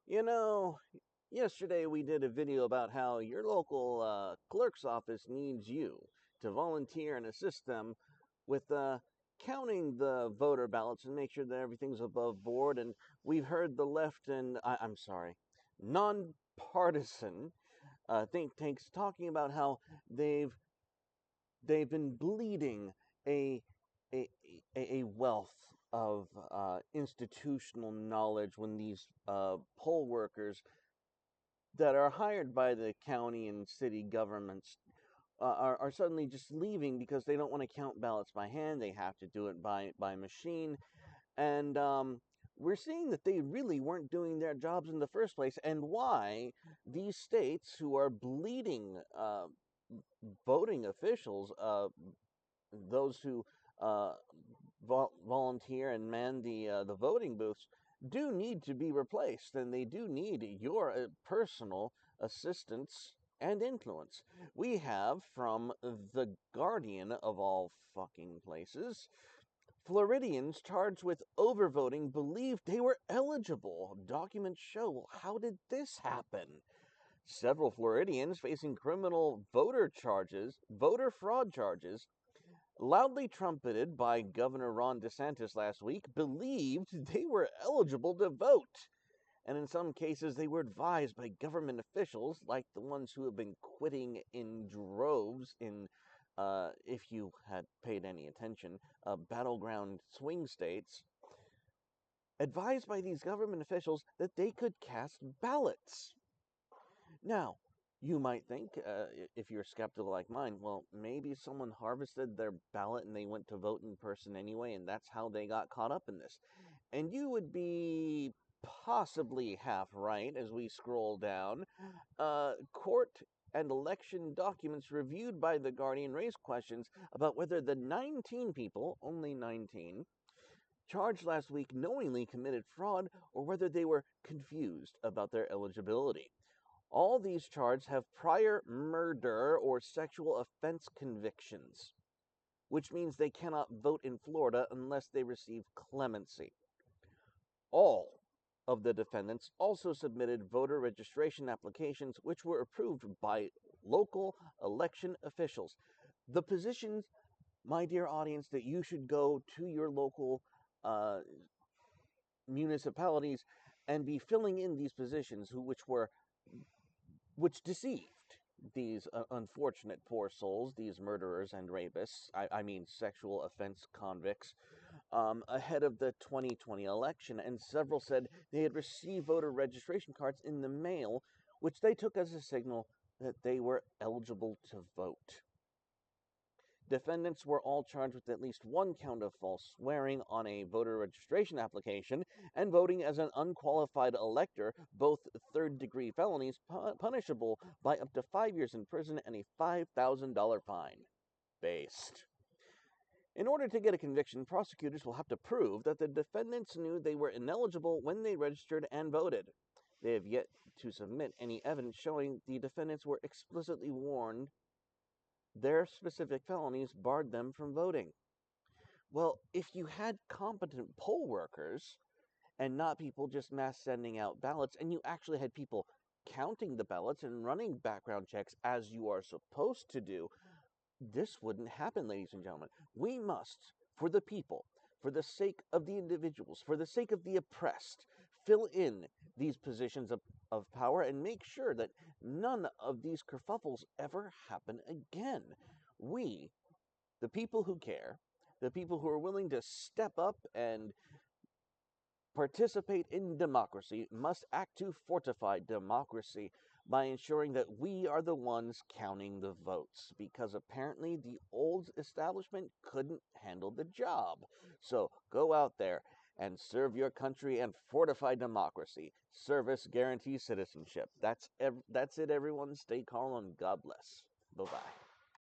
You know, yesterday we did a video about how your local clerk's office needs you to volunteer and assist them with counting the voter ballots and make sure that everything's above board. And we've heard the left and, I'm sorry, nonpartisan think tanks talking about how they've they've been bleeding a a, a wealth of institutional knowledge when these poll workers that are hired by the county and city governments are suddenly just leaving because they don't want to count ballots by hand. They have to do it by machine. And we're seeing that they really weren't doing their jobs in the first place, and why these states who are bleeding voting officials, those who uh, volunteer and man the voting booths, do need to be replaced, and they do need your personal assistance and influence. We have from the Guardian of all fucking places. Floridians charged with overvoting believed they were eligible. Documents show. How did this happen? Several Floridians facing criminal voter fraud charges, loudly trumpeted by Governor Ron DeSantis last week, believed they were eligible to vote. And in some cases, they were advised by government officials, like the ones who have been quitting in droves in, if you had paid any attention, battleground swing states, advised by these government officials that they could cast ballots. Now, you might think, if you're skeptical like mine, well, maybe someone harvested their ballot and they went to vote in person anyway, and that's how they got caught up in this. And you would be possibly half right as we scroll down. Court and election documents reviewed by The Guardian raise questions about whether the 19 people, only 19, charged last week knowingly committed fraud or whether they were confused about their eligibility. All these charges have prior murder or sexual offense convictions, which means they cannot vote in Florida unless they receive clemency. All of the defendants also submitted voter registration applications, which were approved by local election officials. The positions, my dear audience, that you should go to your local uh, municipalities and be filling in these positions, which deceived these unfortunate poor souls, these murderers and rapists, I mean sexual offense convicts, ahead of the 2020 election. And several said they had received voter registration cards in the mail, which they took as a signal that they were eligible to vote. Defendants were all charged with at least one count of false swearing on a voter registration application and voting as an unqualified elector, both third-degree felonies punishable by up to 5 years in prison and a $5,000 fine. Based. In order to get a conviction, prosecutors will have to prove that the defendants knew they were ineligible when they registered and voted. They have yet to submit any evidence showing the defendants were explicitly warned their specific felonies barred them from voting. Well, if you had competent poll workers and not people just mass sending out ballots, and you actually had people counting the ballots and running background checks as you are supposed to do, this wouldn't happen, ladies and gentlemen. We must, for the people, for the sake of the individuals, for the sake of the oppressed, fill in these positions of power and make sure that none of these kerfuffles ever happen again. We, the people who care, the people who are willing to step up and participate in democracy, must act to fortify democracy by ensuring that we are the ones counting the votes, because apparently the old establishment couldn't handle the job. So go out there and serve your country and fortify democracy. Service guarantees citizenship. That's it, everyone. Stay calm and God bless. Bye-bye.